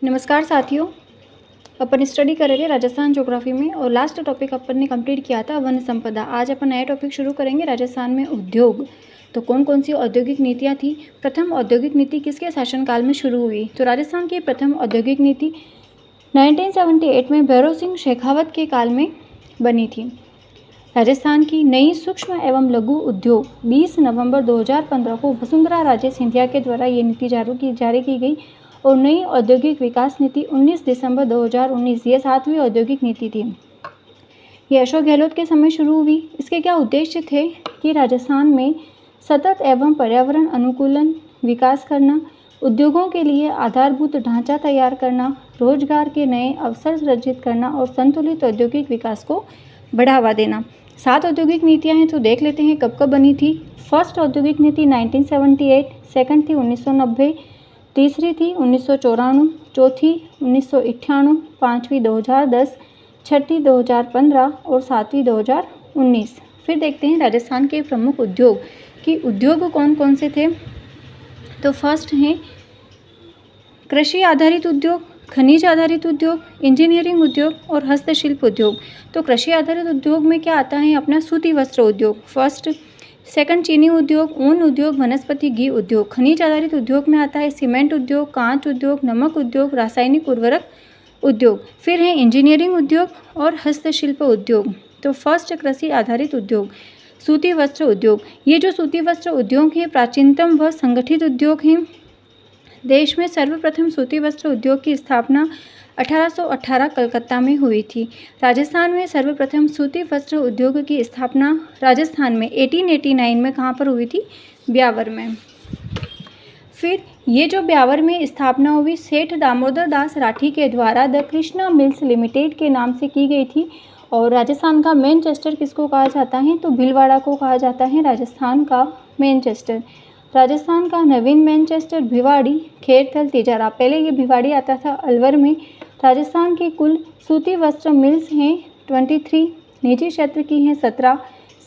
नमस्कार साथियों। अपन स्टडी कर रहे थे राजस्थान ज्योग्राफी में और लास्ट टॉपिक अपन ने कंप्लीट किया था वन संपदा। आज अपन नया टॉपिक शुरू करेंगे राजस्थान में उद्योग। तो कौन कौन सी औद्योगिक नीतियाँ थी। प्रथम औद्योगिक नीति किसके शासनकाल में शुरू हुई। तो राजस्थान की प्रथम औद्योगिक नीति 1978 में भैरव सिंह शेखावत के काल में बनी थी। राजस्थान की नई सूक्ष्म एवं लघु उद्योग 20 नवंबर 2015 को वसुंधरा राजे सिंधिया के द्वारा ये नीति जारी की गई और नई औद्योगिक विकास नीति 19 दिसंबर 2019 ये 7वीं औद्योगिक नीति थी। ये अशोक गहलोत के समय शुरू हुई। इसके क्या उद्देश्य थे कि राजस्थान में सतत एवं पर्यावरण अनुकूलन विकास करना, उद्योगों के लिए आधारभूत ढांचा तैयार करना, रोजगार के नए अवसर सृजित करना और संतुलित औद्योगिक विकास को बढ़ावा देना। 7 औद्योगिक नीतियाँ हैं तो देख लेते हैं कब कब बनी थी। फर्स्ट औद्योगिक नीति 1978, सेकंड थी 1990, तीसरी थी 1994, चौथी 1998, पाँचवीं 2010, छठी 2015 और 7वीं 2019। फिर देखते हैं राजस्थान के प्रमुख उद्योग कि उद्योग कौन कौन से थे। तो फर्स्ट हैं कृषि आधारित उद्योग, खनिज आधारित उद्योग, इंजीनियरिंग उद्योग और हस्तशिल्प उद्योग। तो कृषि आधारित उद्योग में क्या आता है अपना सूती वस्त्र उद्योग फर्स्ट। सेकंड चीनी उद्योग, ऊन उद्योग, वनस्पति घी उद्योग। खनिज आधारित उद्योग में आता है सीमेंट उद्योग, कांच उद्योग, नमक उद्योग, रासायनिक उर्वरक उद्योग। फिर है इंजीनियरिंग उद्योग और हस्तशिल्प उद्योग। तो फर्स्ट कृषि आधारित उद्योग सूती वस्त्र उद्योग। ये जो सूती वस्त्र उद्योग हैं प्राचीनतम व संगठित उद्योग हैं। देश में सर्वप्रथम सूती वस्त्र उद्योग की स्थापना 1818 कलकत्ता में हुई थी। राजस्थान में सर्वप्रथम सूती वस्त्र उद्योग की स्थापना राजस्थान में 1889 में कहाँ पर हुई थी, ब्यावर में। फिर ये जो ब्यावर में स्थापना हुई सेठ दामोदर दास राठी के द्वारा द कृष्णा मिल्स लिमिटेड के नाम से की गई थी। और राजस्थान का मैनचेस्टर किसको कहा जाता है, तो भीलवाड़ा को कहा जाता है राजस्थान का मैनचेस्टर। राजस्थान का नवीन मैनचेस्टर भिवाड़ी, खेरथल, तिजारा। पहले ये भिवाड़ी आता था अलवर में। राजस्थान की कुल सूती वस्त्र मिल्स हैं 23, निजी क्षेत्र की हैं 17,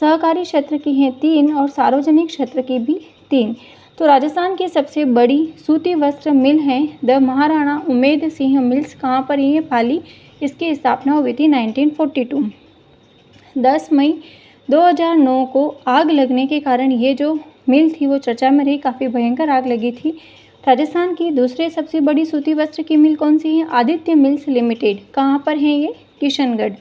सहकारी क्षेत्र की हैं 3 और सार्वजनिक क्षेत्र की भी 3। तो राजस्थान की सबसे बड़ी सूती वस्त्र मिल है द महाराणा उमेद सिंह मिल्स। कहाँ पर ये, पाली। इसकी स्थापना हुई थी 1942। 10 मई 2009 को आग लगने के कारण ये जो मिल थी वो चर्चा में रही, काफ़ी भयंकर आग लगी थी। राजस्थान की दूसरी सबसे बड़ी सूती वस्त्र की मिल कौन सी है, आदित्य मिल्स लिमिटेड। कहाँ पर है ये, किशनगढ़।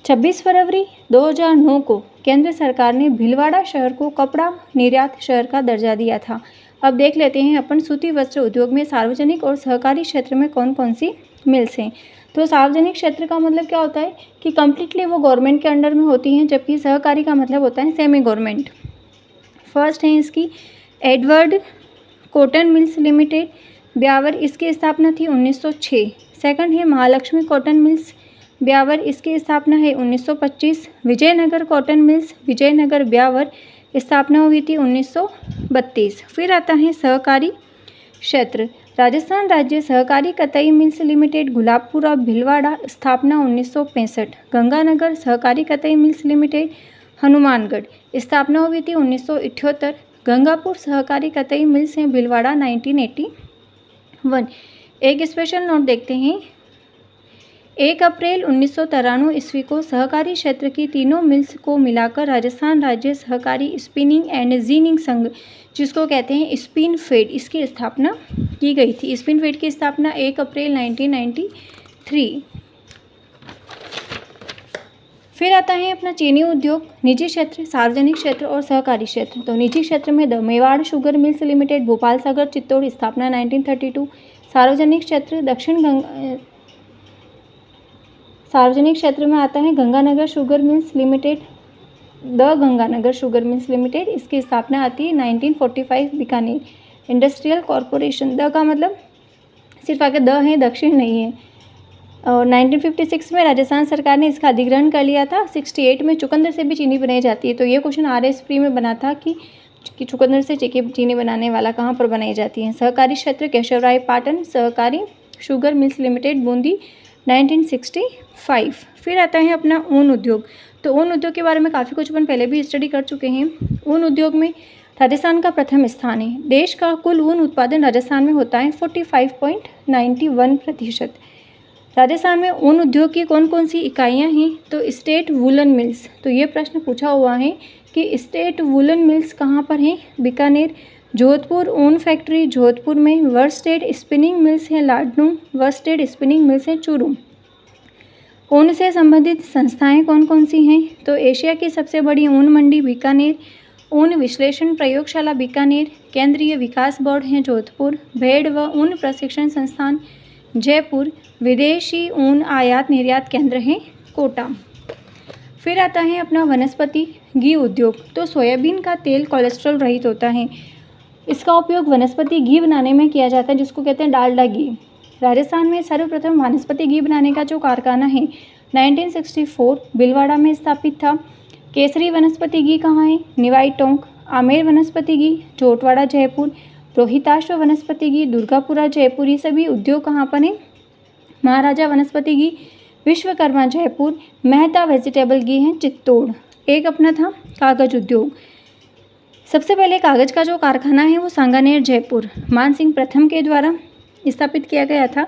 26 फरवरी 2009 को केंद्र सरकार ने भीलवाड़ा शहर को कपड़ा निर्यात शहर का दर्जा दिया था। अब देख लेते हैं अपन सूती वस्त्र उद्योग में सार्वजनिक और सहकारी क्षेत्र में कौन कौन सी मिल्स हैं। तो सार्वजनिक क्षेत्र का मतलब क्या होता है कि कम्प्लीटली वो गवर्नमेंट के अंडर में होती हैं, जबकि सहकारी का मतलब होता है सेमी गवर्नमेंट। फर्स्ट है इसकी Edward cotton mills limited, Beawar. इसकी स्थापना थी 1906। सेकंड है महालक्ष्मी कॉटन मिल्स, ब्यावर। इसकी स्थापना है 1925। Vijaynagar cotton mills, Vijaynagar, Beawar. स्थापना हुई थी 1932। फिर आता है सहकारी क्षेत्र। राजस्थान राज्य सहकारी कतई मिल्स लिमिटेड, गुलाबपुरा, भीलवाड़ा। स्थापना 1965। गंगानगर सहकारी कतई मिल्स लिमिटेड, हनुमानगढ़। स्थापना हुई थी 1978। गंगापुर सहकारी कतई मिल्स हैं, भीलवाड़ा, 1981। एक स्पेशल नोट देखते हैं। 1 अप्रैल 1993 ईस्वी को सहकारी क्षेत्र की तीनों मिल्स को मिलाकर राजस्थान राज्य सहकारी स्पिनिंग एंड जीनिंग संघ, जिसको कहते हैं स्पिन फेड, इसकी स्थापना की गई थी। स्पिन फेड की स्थापना 1 अप्रैल 1993। फिर आता है अपना चीनी उद्योग, निजी क्षेत्र, सार्वजनिक क्षेत्र और सहकारी क्षेत्र। तो निजी क्षेत्र में the Mewar sugar mills limited, Bhopal, Sagar, Chittor. स्थापना 1932। सार्वजनिक क्षेत्र सार्वजनिक क्षेत्र में आता है Ganganagar sugar mills limited, the Ganganagar sugar mills limited. इसकी स्थापना आती है 1945। बीकानेर इंडस्ट्रियल कॉरपोरेशन, द का मतलब सिर्फ आगे द है, दक्षिण नहीं है। और 1956 में राजस्थान सरकार ने इसका अधिग्रहण कर लिया था। 68 में चुकंदर से भी चीनी बनाई जाती है। तो ये क्वेश्चन RS प्री में बना था कि चुकंदर से चीनी बनाने वाला कहाँ पर बनाई जाती है। सहकारी क्षेत्र केशवराय पाटन सहकारी शुगर मिल्स लिमिटेड, बूंदी, 1965। फिर आता है अपना ऊन उद्योग। तो ऊन उद्योग के बारे में काफ़ी कुछ अपन पहले भी स्टडी कर चुके हैं। ऊन उद्योग में राजस्थान का प्रथम स्थान है। देश का कुल ऊन उत्पादन राजस्थान में होता है 45.91%। राजस्थान में ऊन उद्योग की कौन कौन सी इकाइयाँ हैं? तो स्टेट वुलन मिल्स। तो ये प्रश्न पूछा हुआ है कि स्टेट वुलन मिल्स कहाँ पर हैं? बीकानेर। जोधपुर ऊन फैक्ट्री जोधपुर में। वर्स्टेड स्पिनिंग मिल्स है लाडनू। वर्स्टेड स्पिनिंग मिल्स है चूरू। ऊन से संबंधित संस्थाएं कौन कौन सी हैं? तो एशिया की सबसे बड़ी ऊन मंडी बीकानेर। ऊन विश्लेषण प्रयोगशाला बीकानेर। केंद्रीय विकास बोर्ड है जोधपुर। भेड़ व ऊन प्रशिक्षण संस्थान जयपुर। विदेशी ऊन आयात निर्यात केंद्र है कोटा। फिर आता है अपना वनस्पति घी उद्योग। तो सोयाबीन का तेल कोलेस्ट्रॉल रहित होता है। इसका उपयोग वनस्पति घी बनाने में किया जाता है जिसको कहते हैं डालडा घी। राजस्थान में सर्वप्रथम वनस्पति घी बनाने का जो कारखाना है 1964 भीलवाड़ा में स्थापित था। केसरी वनस्पति घी कहाँ है? निवाई टोंक। आमेर वनस्पति घी जोटवाड़ा जयपुर। रोहिताश्व वनस्पति घी दुर्गापुरा जयपुर। ये सभी उद्योग कहाँ पर हैं? महाराजा वनस्पति घी विश्वकर्मा जयपुर। मेहता वेजिटेबल घी है चित्तौड़। एक अपना था कागज उद्योग। सबसे पहले कागज का जो कारखाना है वो सांगानेर जयपुर मानसिंह प्रथम के द्वारा स्थापित किया गया था।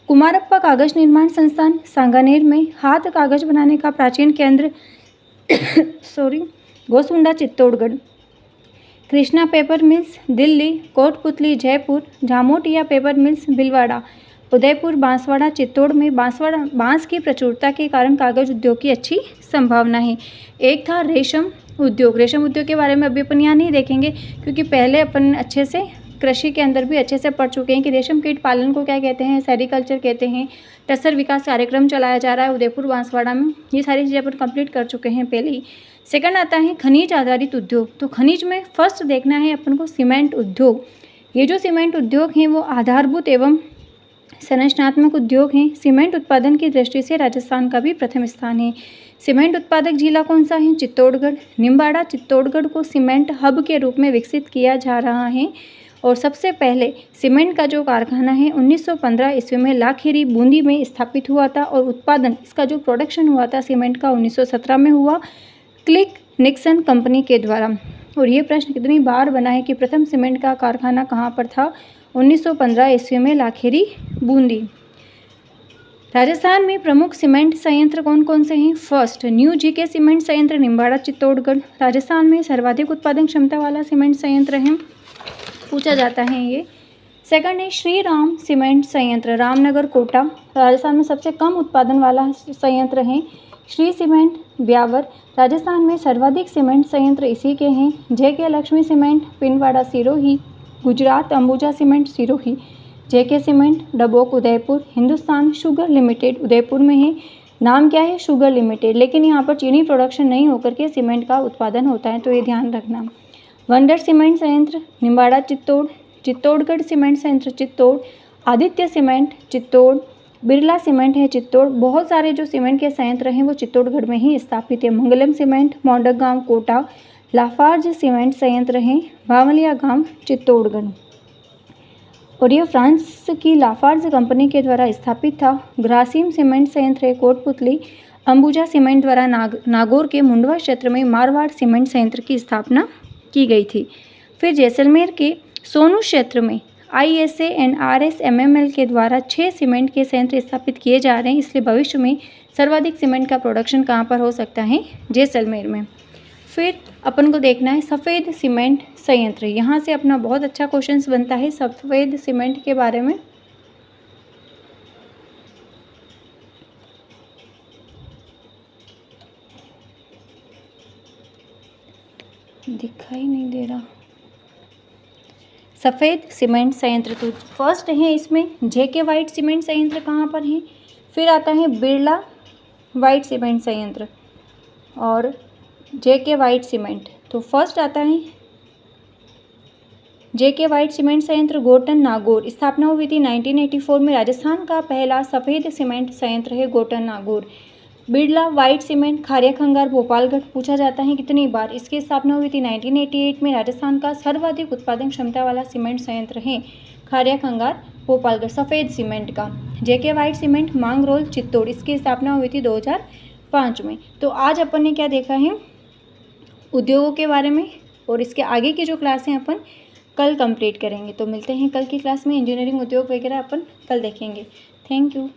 कुमारप्पा कागज निर्माण संस्थान सांगानेर में। हाथ कागज बनाने का प्राचीन केंद्र Gosamunda Chittorgarh. Krishna paper mills Delhi. Kotputli Jaipur. Jhamotia paper mills Bhilwara. Udaipur Banswara Chittor में। बांस की प्रचुरता के कारण कागज उद्योग की अच्छी संभावना है। एक था रेशम उद्योग। रेशम उद्योग के बारे में अभी अपन यहाँ नहीं देखेंगे क्योंकि पहले अपन अच्छे से कृषि के अंदर भी अच्छे से पढ़ चुके हैं कि रेशम कीट पालन को क्या कहते हैं? सेरिकल्चर कहते हैं। टसर विकास कार्यक्रम चलाया जा रहा है उदयपुर बांसवाड़ा में। ये सारी चीज़ें अपन कंप्लीट कर चुके हैं पहले ही। सेकंड आता है खनिज आधारित उद्योग। तो खनिज में फर्स्ट देखना है अपन को सीमेंट उद्योग। ये जो सीमेंट उद्योग हैं वो आधारभूत एवं संरचनात्मक उद्योग हैं। सीमेंट उत्पादन की दृष्टि से राजस्थान का भी प्रथम स्थान है। सीमेंट उत्पादक जिला कौन सा है? चित्तौड़गढ़। निम्बाड़ा चित्तौड़गढ़ को सीमेंट हब के रूप में विकसित किया जा रहा है। और सबसे पहले सीमेंट का जो कारखाना है 1915 ईस्वी में लाखेरी बूंदी में स्थापित हुआ था और उत्पादन इसका जो प्रोडक्शन हुआ था सीमेंट का 1917 में हुआ क्लिक निक्सन कंपनी के द्वारा। और ये प्रश्न कितनी बार बना है कि प्रथम सीमेंट का कारखाना कहाँ पर था? 1915 ईस्वी में लाखेरी बूंदी। राजस्थान में प्रमुख सीमेंट संयंत्र कौन कौन से हैं? फर्स्ट न्यू जीके सीमेंट संयंत्र निम्बाड़ा चित्तौड़गढ़ राजस्थान में सर्वाधिक उत्पादन क्षमता वाला सीमेंट संयंत्र है, पूछा जाता है ये। सेकंड है श्री राम सीमेंट संयंत्र रामनगर कोटा राजस्थान में सबसे कम उत्पादन वाला संयंत्र है। श्री सीमेंट ब्यावर राजस्थान में सर्वाधिक सीमेंट संयंत्र इसी के हैं। JK Lakshmi cement Pindwara Sirohi Gujarat. Ambuja cement Sirohi. JK cement Dabok Udaipur. Hindustan sugar limited Udaipur में है। नाम क्या है? शुगर लिमिटेड, लेकिन यहाँ पर चीनी प्रोडक्शन नहीं होकर के सीमेंट का उत्पादन होता है, तो ये ध्यान रखना। वंडर सीमेंट संयंत्र निम्बाड़ा चित्तौड़। चित्तौड़गढ़ सीमेंट संयंत्र चित्तौड़। आदित्य सीमेंट चित्तौड़। बिरला सीमेंट है चित्तौड़। बहुत सारे जो सीमेंट के संयंत्र हैं वो चित्तौड़गढ़ में ही स्थापित है। मंगलम सीमेंट मोंडक गांव कोटा। लाफार्ज सीमेंट संयंत्र है भावलिया गांव चित्तौड़गढ़। और यह फ्रांस की लाफार्ज कंपनी के द्वारा स्थापित था। ग्रासिम सीमेंट संयंत्र है कोटपुतली। अंबुजा सीमेंट द्वारा नागौर के मुंडवा क्षेत्र में मारवाड़ सीमेंट संयंत्र की स्थापना की गई थी। फिर जैसलमेर के सोनू क्षेत्र में ISA एंड RSMML के द्वारा 6 सीमेंट के संयंत्र स्थापित किए जा रहे हैं, इसलिए भविष्य में सर्वाधिक सीमेंट का प्रोडक्शन कहाँ पर हो सकता है? जैसलमेर में। फिर अपन को देखना है सफ़ेद सीमेंट संयंत्र। यहाँ से अपना बहुत अच्छा क्वेश्चन बनता है सफ़ेद सीमेंट के बारे में। दिखाई नहीं दे रहा। सफ़ेद सीमेंट संयंत्र तो फर्स्ट है इसमें जेके वाइट सीमेंट संयंत्र कहाँ पर है। फिर आता है बिरला वाइट सीमेंट संयंत्र और जेके वाइट सीमेंट। तो फर्स्ट आता है जेके वाइट सीमेंट संयंत्र गोटन नागौर। स्थापना हुई थी 1984 में। राजस्थान का पहला सफ़ेद सीमेंट संयंत्र है गोटन नागौर। बिरला वाइट सीमेंट खारिया खंगार भोपालगढ़ पूछा जाता है कितनी बार? इसकी स्थापना हुई थी 1988 में। राजस्थान का सर्वाधिक उत्पादन क्षमता वाला सीमेंट संयंत्र है खारिया खंगार भोपालगढ़ सफ़ेद सीमेंट का। जेके वाइट सीमेंट मांगरोल चित्तौड़, इसकी स्थापना हुई थी 2005 में। तो आज अपन ने क्या देखा है उद्योगों के बारे में। और इसके आगे की जो क्लासें अपन कल कंप्लीट करेंगे। तो मिलते हैं कल की क्लास में। इंजीनियरिंग उद्योग वगैरह अपन कल देखेंगे। Thank you.